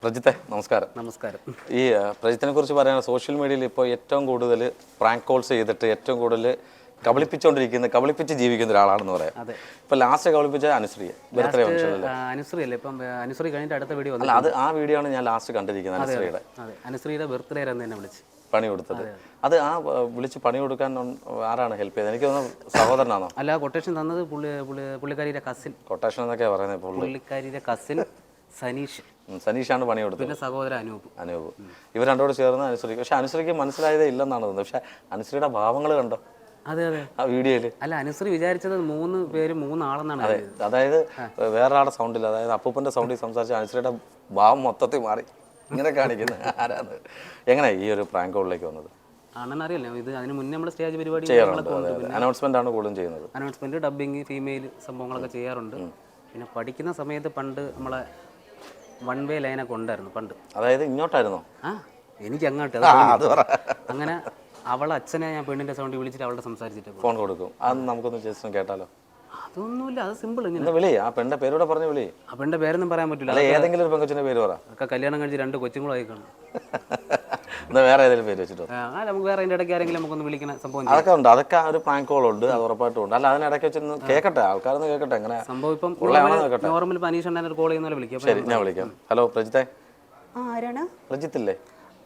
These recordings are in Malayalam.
പ്രജിത്തെ നമസ്കാരം. നമസ്കാരം. ഈ പ്രജിത്തിനെ കുറിച്ച് പറയുന്നത് സോഷ്യൽ മീഡിയയിൽ ഇപ്പോൾ ഏറ്റവും കൂടുതൽ പ്രാങ്ക് കോൾസ് ചെയ്തിട്ട് ഏറ്റവും കൂടുതൽ കബളിപ്പിച്ച് ജീവിക്കുന്ന ഒരാളാണെന്ന് പറയാം. ഇപ്പൊ ലാസ്റ്റ് കബളിപ്പിച്ച അനുശ്രീ ബർത്ത്ഡേ അനുശ്രീ അല്ലേ? ഇപ്പം അനുശ്രീ കഴിഞ്ഞിട്ട് അടുത്ത വീഡിയോ അല്ല, അത് ആ വീഡിയോ ആണ് ഞാൻ ലാസ്റ്റ് കണ്ടിരിക്കുന്നത്. അനുശ്രീയുടെ അനുശ്രീയുടെ ബർത്ത്ഡേ ആയിരുന്നു എന്നെ വിളിച്ച് പണി കൊടുത്തത്. അത് ആ വിളിച്ച് പണി കൊടുക്കാൻ ആരാണ് ഹെൽപ്പ് ചെയ്തത്? എനിക്ക് തോന്നുന്നു സഹോദരനാണോ? അല്ല, കൊട്ടേഷൻ തന്നത് പുള്ളിക്കാരിയുടെ കസിൻ. കൊട്ടേഷൻ എന്നൊക്കെയാണ് പറയുന്നത്. പുള്ളിക്കാരിയുടെ കസിൻ സനീഷാണ് പണി കൊടുത്തത്. പിന്നെ സഹോദരൻ അനൂപ്. ഇവർ രണ്ടോട് ചേർന്ന് അനുശ്രീ. പക്ഷെ അനുശ്രീക്ക് മനസ്സിലായതേ ഇല്ലെന്നാണ് തോന്നുന്നത്. പക്ഷെ അനുശ്രീയുടെ ഭാവങ്ങൾ കണ്ടോ അതെ ആ വീഡിയോയില്? അല്ല, അനുശ്രീ വിചാരിച്ചത് 3 പേര് 3 ആളെന്നാണ്. അതെ, അതായത് വേറൊരാളുടെ സൗണ്ടിൽ, അതായത് അപ്പൂപ്പന്റെ സൗണ്ടിൽ സംസാരിച്ച അനുശ്രീയുടെ ഭാവം മൊത്തത്തിൽ മാറി. ഇങ്ങനെ കാണിക്കുന്നത് ആരാന്ന്? എങ്ങനെ ഈ ഒരു പ്രാങ്ക് കോളിലേക്ക് വന്നത്? ആണെന്നറിയല്ലോ. ഇത് അതിന് മുന്നേ നമ്മൾ സ്റ്റേജ് പരിപാടി അനൗൺസ്മെന്റ് ആണ് കൂടുതലും ചെയ്യുന്നത്. അനൗൺസ്മെന്റ്, ഡബിങ്, ഫീമെയിൽ സംഭവങ്ങളൊക്കെ ചെയ്യാറുണ്ട്. പിന്നെ പഠിക്കുന്ന സമയത്ത് പണ്ട് നമ്മളെ വൺ വേ ലൈനൊക്കെ ഉണ്ടായിരുന്നു പണ്ട്. അതായത് ഇങ്ങോട്ടായിരുന്നോ? എനിക്ക് അങ്ങോട്ട്. അങ്ങനെ അവളെ അച്ഛനെ ഞാൻ പെണ്ണിന്റെ സൗണ്ടിൽ വിളിച്ചിട്ട് അവളുടെ സംസാരിച്ചിട്ട് ഫോൺ കൊടുക്കും. അത് നമുക്കൊന്ന് ജസ്റ്റ് കേട്ടാലോ? അതൊന്നുമില്ല, അത് സിമ്പിൾ. ഇങ്ങനെ വിളി, ആ പെണ്ണിന്റെ പേരോടെ പറഞ്ഞു വിളി. ആ പെണ്ണിന്റെ പേരൊന്നും പറയാൻ പറ്റില്ല. ഏതെങ്കിലും ഒരു പെങ്കൊച്ചിന്റെ പേര് പറ. ഒക്കെ കല്യാണം കഴിച്ച് 2 കൊച്ചുങ്ങളും ആയിക്കാണ്. എന്നാ വേറെ ഏതെങ്കിലും പേര് വെച്ചിട്ടോ? നമുക്ക് വേറെ അതിന്റെ ഇടയ്ക്ക് ആരെങ്കിലും നമുക്കൊന്ന് വിളിക്കുന്ന സംഭവം അതൊക്കെ ഉണ്ട്. അതൊക്കെ ഒരു പ്രാങ്ക് കോൾ ഉണ്ട്, അത് ഉറപ്പായിട്ടും ഉണ്ട്. അല്ല, അതിനിടയ്ക്ക് വെച്ചൊന്ന് കേൾക്കട്ടെ, ആൾക്കാരൊന്ന് കേൾക്കട്ടെ എങ്ങനെ സംഭവം. ഇപ്പം നോർമൽ പനീഷ് ഒരു കോൾ ചെയ്യുന്ന വിളിക്കാം. ശരി, ഞാൻ വിളിക്കാം. ഹലോ പ്രജിത്തെ. ആരാണ്? പ്രജിത്തില്ലേ?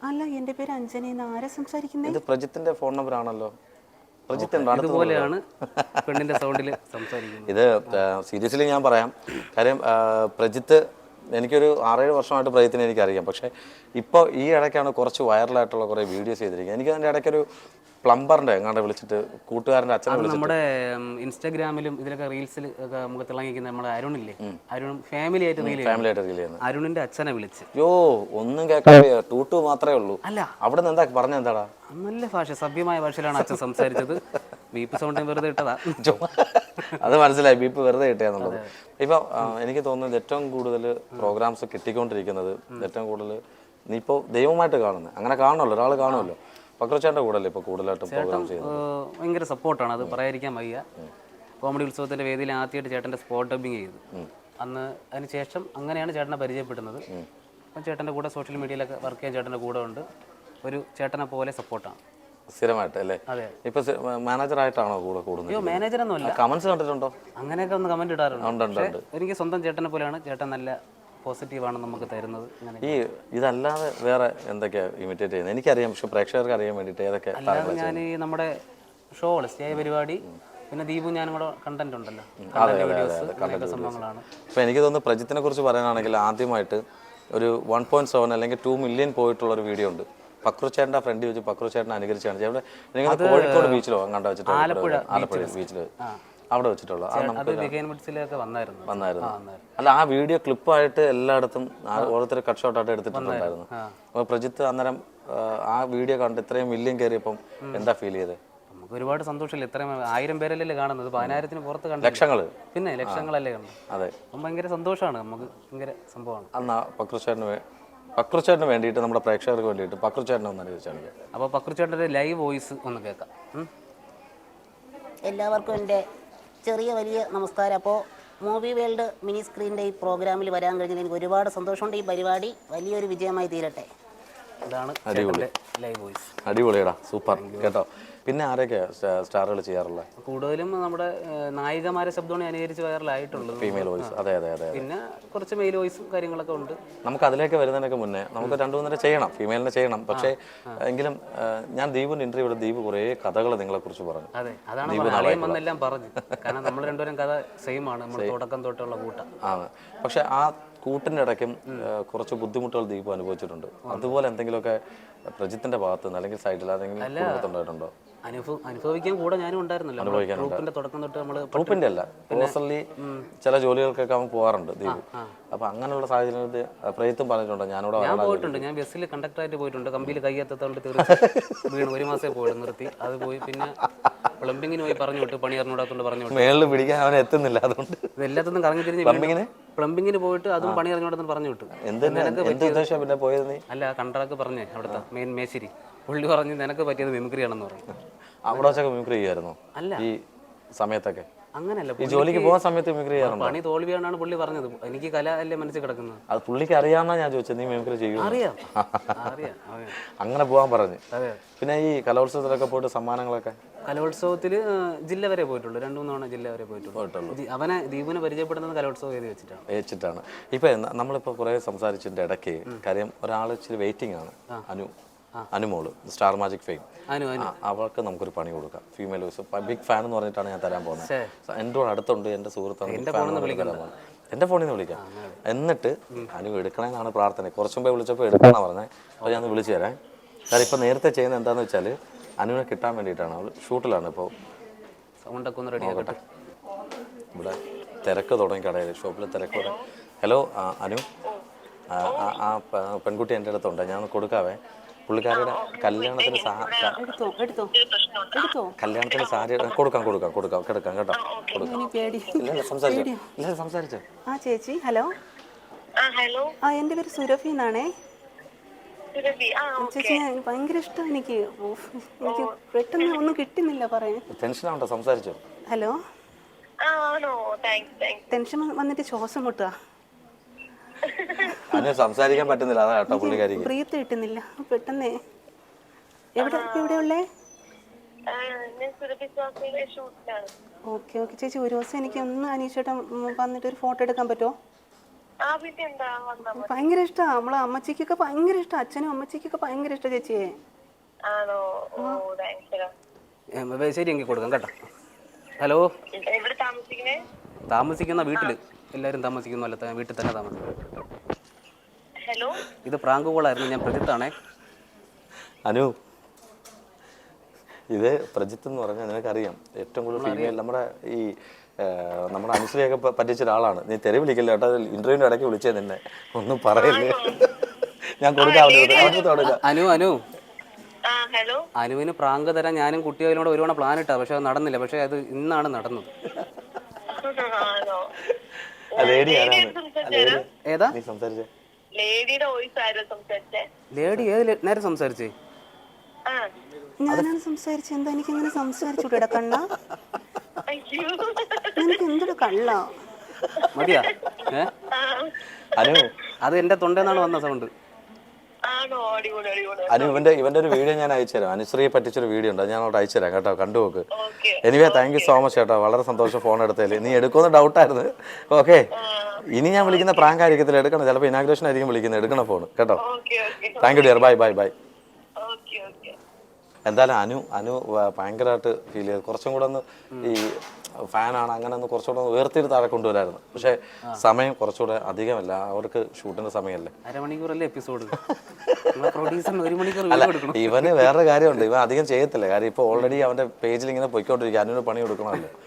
അല്ല, എന്റെ പേര് അഞ്ജന. ആരാ സംസാരിക്കുന്നത്? ഇത് പ്രജിത്തിന്റെ ഫോൺ നമ്പർ ആണല്ലോ. പ്രജിത്ത് ഇതുപോലെയാണ് പെണ്ണിന്റെ സൗണ്ടിൽ സംസാരിക്കുന്നത്. ഇത് സീരിയസ്ലി ഞാൻ പറയാം. കാര്യം പ്രജിത്ത് എനിക്കൊരു 6-7 വർഷമായിട്ട് പ്രജിത്തിനെ എനിക്കറിയാം. പക്ഷേ ഇപ്പോൾ ഈ ഇടയ്ക്കാണ് കുറച്ച് വൈറലായിട്ടുള്ള കുറേ വീഡിയോസ് ചെയ്തിരിക്കുന്നത്. എനിക്ക് അതിൻ്റെ ഇടയ്ക്കൊരു പ്ലംബറിൻ്റെ എങ്ങാണ്ട് വിളിച്ചിട്ട് കൂട്ടുകാരൻ്റെ അച്ഛനെ വിളിച്ചിട്ട്, നമ്മുടെ ഇൻസ്റ്റാഗ്രാമിലും ഇതിലൊക്കെ റീൽസിൽ ഒക്കെ നമുക്ക് തിളങ്ങിക്കുന്ന നമ്മുടെ അരുണില്ലേ, അരുണും ഫാമിലി ആയിട്ട് റീൽ ചെയ്യുന്നത്. അരുണിന്റെ അച്ഛനെ വിളിച്ച് ഒന്നും കേൾക്കാൻ ടൂട്ടു മാത്രമേ ഉള്ളൂ. അല്ല, അവിടെ നിന്ന് എന്താ പറഞ്ഞ? എന്താടാ നല്ല ഭാഷ, സഭ്യമായ ഭാഷയിലാണ് അച്ഛൻ സംസാരിച്ചത്. ബീപ്പ് സൗണ്ട് വെറുതെ ഇട്ടതാ. അത് മനസ്സിലായി, ബീപ്പ് വെറുതെ കിട്ടിയാന്നുള്ളത്. ഇപ്പൊ എനിക്ക് തോന്നുന്നത് ഏറ്റവും കൂടുതൽ പ്രോഗ്രാംസ് കിട്ടിക്കൊണ്ടിരിക്കുന്നത്, ഏറ്റവും കൂടുതൽ നീ ഇപ്പോൾ ദൈവമായിട്ട് കാണുന്നത്, അങ്ങനെ കാണുമല്ലോ, ഒരാൾ കാണുമല്ലോ. പക്രുച്ചേട്ടൻ്റെ കൂടെ അല്ലേ ഇപ്പോൾ കൂടുതലായിട്ടും പ്രോഗ്രാം ചെയ്യുന്നത്? ഭയങ്കര സപ്പോർട്ടാണ്, അത് പറയാതിരിക്കാൻ വയ്യ. കോമഡി ഉത്സവത്തിന്റെ വേദിയിൽ ആദ്യമായിട്ട് ചേട്ടന്റെ സ്പോട്ട് ഡബിങ് ചെയ്തു. അതിന് ശേഷം അങ്ങനെയാണ് ചേട്ടനെ പരിചയപ്പെടുന്നത്. അപ്പം ചേട്ടൻ്റെ കൂടെ സോഷ്യൽ മീഡിയയിലൊക്കെ വർക്ക് ചെയ്യാൻ ചേട്ടൻ്റെ കൂടെ ഉണ്ട്. ഒരു ചേട്ടനെ പോലെ സപ്പോർട്ടാണ് സ്ഥിരമായിട്ട് അല്ലേ? അതെ. ഇപ്പൊ മാനേജർ ആയിട്ടാണോ കൂടെ കൂടുന്നത്? അയ്യോ, മാനേജറൊന്നും അല്ല. കമന്റ്സ് കണ്ടിട്ടുണ്ടോ? അങ്ങനെയൊക്കെ ഒന്ന് കമന്റ് ഇടാറുണ്ട്. എനിക്ക് സ്വന്തം ചേട്ടനെ പോലെയാണ്. ചേട്ടൻ നല്ല പോസിറ്റീവാണ് നമുക്ക് തരുന്നത്. ഇതല്ലാതെ വേറെ എന്തൊക്കെയാ ഇമിറ്റേറ്റ് ചെയ്യുന്നത്? എനിക്കറിയാം, പക്ഷെ പ്രേക്ഷകർക്ക് അറിയാൻ വേണ്ടിയിട്ട് ഏതൊക്കെ? ഞാൻ ഈ നമ്മുടെ ഷോ സ്റ്റേജ് പരിപാടി, പിന്നെ ദീപു ഞാനും കൂടെ കണ്ടന്റ് ഉണ്ടല്ലോ, സംഭവങ്ങളാണ്. അപ്പൊ എനിക്ക് തോന്നുന്നു പ്രജിത്തിനെ കുറിച്ച് പറയാനാണെങ്കിൽ ആദ്യമായിട്ട് ഒരു 1.7 അല്ലെങ്കിൽ 2 മില്യൺ പോയിട്ടുള്ള ഒരു വീഡിയോ ഉണ്ട്. പക്രുച്ചേട്ടൻ്റെ ഫ്രണ്ട് വെച്ച് പക്രുച്ചേട്ടനെ അനുകരിച്ചാണ്. ഇവിടെ കോഴിക്കോട് ബീച്ചിലോ അങ്ങാണ്ട് വെച്ചിട്ട്, ആലപ്പുഴ ബീച്ചിൽ അവിടെ വെച്ചിട്ടുള്ള വന്നായിരുന്നു. അല്ല, ആ വീഡിയോ ക്ലിപ്പായിട്ട് എല്ലായിടത്തും ഓരോരുത്തർ കട്ട് ഷോട്ടായിട്ട് എടുത്തിട്ടുണ്ടായിരുന്നു. അപ്പോൾ പ്രജിത്ത് അന്നേരം ആ വീഡിയോ കണ്ട് ഇത്രയും മില്യൺ കയറിയപ്പം എന്താ ഫീൽ ചെയ്തത്? നമുക്ക് ഒരുപാട് സന്തോഷമില്ല. ഇത്രയും 1000 പേരല്ലേ കാണുന്നത്, 10,000-ന് പുറത്ത് കണ്ടു. ലക്ഷങ്ങള്, പിന്നെ ലക്ഷങ്ങളല്ലേ കണ്ടു. അതെ, അപ്പം ഭയങ്കര സന്തോഷമാണ് നമുക്ക്, ഭയങ്കര സംഭവമാണ്. അന്ന് പക്രുച്ചേട്ടന് വേണ്ടിയിട്ട്, നമ്മുടെ പ്രേക്ഷകർക്ക് വേണ്ടിയിട്ട് പക്രുച്ചേട്ടനെ ഒന്ന് അനുകരിച്ചാണ്. അപ്പോൾ പക്രുച്ചേട്ടൻ്റെ ലൈവ് വോയിസ് ഒന്ന് കേൾക്കാം. എല്ലാവർക്കും എൻ്റെ ചെറിയ വലിയ നമസ്കാരം. അപ്പോൾ മൂവി വേൾഡ് മിനി സ്ക്രീനിൻ്റെ ഈ പ്രോഗ്രാമിൽ വരാൻ കഴിഞ്ഞതിൽ എനിക്ക് ഒരുപാട് സന്തോഷമുണ്ട്. ഈ പരിപാടി വലിയൊരു വിജയമായി തീരട്ടെ. ഇതാണ് ലൈവ് വോയിസ്. അടിപൊളിയടാ, സൂപ്പർ കേട്ടോ. പിന്നെ ആരൊക്കെയാ സ്റ്റാറുകൾ ചെയ്യാറുള്ളത്? കൂടുതലും നമ്മുടെ നായികമാരെ ശബ്ദമാണ് അനുകരിച്ച് വൈറലായിട്ടുള്ളത്. Female voice. അതെ. പിന്നെ കുറച്ച് മെയിൽ വോയിസും കാര്യങ്ങളൊക്കെ ഉണ്ട്. നമുക്ക് അതിലേക്ക് വരുന്നതിനൊക്കെ മുന്നേ നമുക്ക് 2-3 ചെയ്യണം, ഫീമെയിലിനെ ചെയ്യണം. പക്ഷേ എങ്കിലും ഞാൻ ദീപിന്റെ ഇന്റർവ്യൂടെ ദീപ് കുറേ കഥകൾ നിങ്ങളെ കുറിച്ച് പറഞ്ഞു. അതെ, അതാണ് വന്നെല്ലാം പറഞ്ഞു. കാരണം നമ്മൾ രണ്ടുപേരും കഥ സെയിം ആണ്, നമ്മൾ തുടക്കം തൊട്ടുള്ള കൂട്ടം ആണ്. പക്ഷെ ആ കൂട്ടിൻ്റെ ഇടയ്ക്കും കുറച്ച് ബുദ്ധിമുട്ടുകൾ ദീപ് അനുഭവിച്ചിട്ടുണ്ട്. അതുപോലെ എന്തെങ്കിലുമൊക്കെ പ്രജിത്തിന്റെ ഭാഗത്ത് നിന്ന് അല്ലെങ്കിൽ സൈഡിൽ ആരെങ്കിലും കുടുംബത്തുണ്ടായിട്ടുണ്ടോ? അനുഭവിക്കാൻ കൂടെ ഞാനും ഉണ്ടായിരുന്നല്ലോ. ഗ്രൂപ്പിന്റെ തുടക്കം തൊട്ട് നമ്മൾ ഗ്രൂപ്പിന്റെ അല്ല, പേഴ്സണലി ചില ജോലികൾക്കൊക്കെ അവൻ പോകാറുണ്ട് ദീപു. അപ്പൊ അങ്ങനെയുള്ള സാഹചര്യത്തിൽ പ്രയത്നം പറഞ്ഞിട്ടുണ്ടോ? ഞാൻ പോയിട്ടുണ്ട്. ഞാൻ ബസ്സിൽ കണ്ടക്ടറായിട്ട് പോയിട്ടുണ്ട്. കമ്പിയിൽ കയ്യെത്തോണ്ട് വീണ് 1 മാസമേ പോയിട്ട് നിർത്തി. അത് പോയി. പിന്നെ പ്ലംബിങ്ങിന് പോയി പറഞ്ഞു വിട്ടു, പണി അറിഞ്ഞൂടാത്തോണ്ട് പറഞ്ഞു വിട്ടു. മേളിൽ പിടിക്കാൻ അവൻ എത്തുന്നില്ല, അതുകൊണ്ട് എല്ലാത്തും കറങ്ങി തിരിഞ്ഞ് പ്ലംബിങ്ങിന് പോയിട്ട് അതും പണി അറിഞ്ഞൂടാത്തോണ്ട് പറഞ്ഞു വിട്ടു. പിന്നെ പോയത് അല്ല, കണ്ടറൊക്കെ പറഞ്ഞേ അവിടുത്തെ മെയിൻ മേശിരി പുള്ളി പറഞ്ഞു നിനക്ക് പറ്റിയത് മിമിക്രി ആണെന്ന് പറഞ്ഞു. അവിടെ വെച്ചൊക്കെ മിമിക്രി ചെയ്യായിരുന്നോ? അല്ല, ഈ സമയത്തൊക്കെ അങ്ങനെയല്ല, ഈ ജോലിക്ക് പോകുന്ന സമയത്ത് മിമിക്രി ചെയ്യാറുണ്ടോ? പണി തോൽവിയാണെന്നാണ് പുള്ളി പറഞ്ഞത്. എനിക്ക് കല അല്ലേ മനസ്സിൽ കിടക്കുന്നത്. അത് പുള്ളിക്ക് അറിയാമെന്നാ ഞാൻ ചോദിച്ചത്, നീ മിമിക്രി ചെയ്യൂ? അറിയാം അറിയാം. അങ്ങനെ പോകാൻ പറഞ്ഞു. അതെ. പിന്നെ ഈ കലോത്സവത്തിലൊക്കെ പോയിട്ട് സമ്മാനങ്ങളൊക്കെ? കലോത്സവത്തിൽ ജില്ല വരെ പോയിട്ടുള്ളൂ, 2-3 തവണ ജില്ല വരെ പോയിട്ടുള്ളൂ. അവനെ ദീപുവിനെ പരിചയപ്പെടുന്നത് കലോത്സവ വേദി വെച്ചിട്ടാണ്. ഇപ്പം നമ്മളിപ്പോൾ കുറേ സംസാരിച്ചതിൻ്റെ ഇടയ്ക്ക് കാര്യം, ഒരാൾ ഇച്ചിരി വെയിറ്റിംഗ് ആണ്, അനുമോള്, സ്റ്റാർ മാജിക് ഫെയിം. അവൾക്ക് നമുക്കൊരു പണി കൊടുക്കാം, ഫീമെയിൽ വോയിസ്. ബിഗ് ഫാൻ എന്ന് പറഞ്ഞിട്ടാണ് ഞാൻ തരാൻ പോകുന്നത്. എൻ്റെ കൂടെ അടുത്തുണ്ട്, എൻ്റെ സുഹൃത്താണ്, എൻ്റെ ഫോണിൽ നിന്ന് വിളിക്കാം. എന്നിട്ട് അനു എടുക്കണമെന്നാണ് പ്രാർത്ഥന. കുറച്ചു മുമ്പേ വിളിച്ചപ്പോൾ എടുക്കണമെന്നാണ് പറഞ്ഞത്. അപ്പോൾ ഞാൻ വിളിച്ചു തരാം. കാര്യം ഇപ്പം നേരത്തെ ചെയ്യുന്നത് എന്താണെന്ന് വെച്ചാൽ അനുവിനെ കിട്ടാൻ വേണ്ടിയിട്ടാണ്. അവൾ ഷൂട്ടിലാണ് ഇപ്പോൾ. സൗണ്ടൊക്കെ ഒന്ന് റെഡി ആക്കട്ടെ. ഇവിടെ തിരക്ക് തുടങ്ങി, കടയിൽ ഷോപ്പിൽ തിരക്ക് തുടങ്ങി. ഹലോ അനു, ആ പെൺകുട്ടി എൻ്റെ അടുത്തുണ്ട്, ഞാൻ കൊടുക്കാവേ. പുള്ളിക്കാരിയുടെ കല്യാണത്തിന് സാരി കൊടുക്കാം കിടക്കാം കേട്ടോ. സംസാരിച്ചോ? ആ ചേച്ചി, ഹലോ. ആ എൻ്റെ പേര് സുരഭി എന്നാണേ ചേച്ചി. ഞാൻ ഭയങ്കര ഇഷ്ടം എനിക്ക് പെട്ടെന്ന് ഒന്നും കിട്ടുന്നില്ല പറയാൻ. ടെൻഷനാവണ്ട, സംസാരിച്ചോ. ഹലോ. ടെൻഷൻ വന്നിട്ട് ശ്വാസം മുട്ടുക, സംസാരിക്കാൻ പറ്റുന്നില്ല, അതാ കേട്ടോ പുള്ളിക്കാരിക്ക്. ബ്രീത്ത് കിട്ടുന്നില്ല പെട്ടെന്ന്. എവിടെയുള്ളേ? ഓക്കെ ഓക്കെ ചേച്ചി, ഒരു ദിവസം എനിക്ക് ഒന്ന് അനീഷേട്ടൻ വന്നിട്ട് ഒരു ഫോട്ടോ എടുക്കാൻ പറ്റുമോ? ഭയങ്കര ഇഷ്ടമാണ്, നമ്മളെ അമ്മച്ചിക്കൊക്കെ ഭയങ്കര ഇഷ്ടം, അച്ഛനും അമ്മച്ചിക്കൊക്കെ ഭയങ്കര ഇഷ്ടം ചേച്ചിയെ. ശരി, എങ്കിൽ കൊടുക്കാം കേട്ടോ. ഹലോ. താമസിക്കുന്ന വീട്ടില് എല്ലാവരും താമസിക്കുന്നല്ല, വീട്ടിൽ തന്നെ താമസിക്കും. ഇത് പ്രാങ്ക് കോളായിരുന്നു, ഞാൻ പ്രജിത്താണേ. അനു, ഇത് പ്രജിത്ത് എന്ന് പറഞ്ഞാൽ നിനക്കറിയാം, ഏറ്റവും കൂടുതൽ ഫീമെയിൽ നമ്മുടെ അനുശ്രീയൊക്കെ പറ്റിച്ച ഒരാളാണ്. നീ തെറി വിളിക്കില്ല കേട്ടോ, ഇന്റർവ്യൂവിന്റെ ഇടയ്ക്ക് വിളിച്ചേ നിന്നെ, ഒന്നും പറയില്ലേ. ഞാൻ കൊടുക്കാം. അനുവിന് പ്രാങ്ക് തരാൻ ഞാനും കുട്ടിയോട് ഒരുവണ പ്ലാൻ ഇട്ടാ, പക്ഷെ അത് നടന്നില്ല. പക്ഷെ അത് ഇന്നാണ് നടന്നത്. ഏതാ ലേഡി? ഏത് നേരെ സംസാരിച്ചേ? ഞാനാണ് സംസാരിച്ചത്. എന്താ എനിക്ക് ഇങ്ങനെ സംസാരിച്ചൂടാ കണ്ണ? എനിക്ക് എന്തൊരു കള്ള മതിയാ? അത് എന്റെ തൊണ്ടെന്നാണ് വന്ന സൗണ്ട്. അനു, ഇവന്റെ ഒരു വീഡിയോ ഞാൻ അയച്ചുതരാം. അനുശ്രീയെ പറ്റിച്ചൊരു വീഡിയോ ഉണ്ട്, ഞാൻ അവിടെ അയച്ചുതരാം കേട്ടോ, കണ്ടുപോക്ക്. Anyway thank you so much കേട്ടോ, വളരെ സന്തോഷം ഫോൺ എടുത്തതിൽ. നീ എടുക്കുമെന്ന് ഡൗട്ടായിരുന്നു. ഓക്കെ, ഇനി ഞാൻ വിളിക്കുന്ന പ്രാങ്ക് ആയിരിക്കത്തില്ല, എടുക്കണം. ചിലപ്പോൾ ഇനാഗ്രേഷൻ ആയിരിക്കും വിളിക്കുന്നത്, എടുക്കണം ഫോൺ കേട്ടോ. Thank you dear, bye bye bye. എന്തായാലും അനു ഭയങ്കരമായിട്ട് ഫീൽ ചെയ്തു. കുറച്ചും കൂടെ ഒന്ന് ഈ ഫാനാണ്, അങ്ങനെ ഒന്ന് കുറച്ചുകൂടെ ഉയർത്തിയിട്ട് താഴെ കൊണ്ടുവരായിരുന്നു. പക്ഷെ സമയം കുറച്ചുകൂടെ അധികമല്ല, അവർക്ക് ഷൂട്ടിന്റെ സമയമല്ലേ, അരമണിക്കൂറല്ലേ എപ്പിസോഡ്. അല്ല, ഇവന് വേറെ കാര്യമുണ്ട്, ഇവൻ അധികം ചെയ്യത്തില്ല. കാര്യം ഇപ്പോൾ ഓൾറെഡി അവന്റെ പേജിൽ ഇങ്ങനെ പൊയ്ക്കൊണ്ടിരിക്കുക, അനുവിന് പണി കൊടുക്കണമല്ലോ.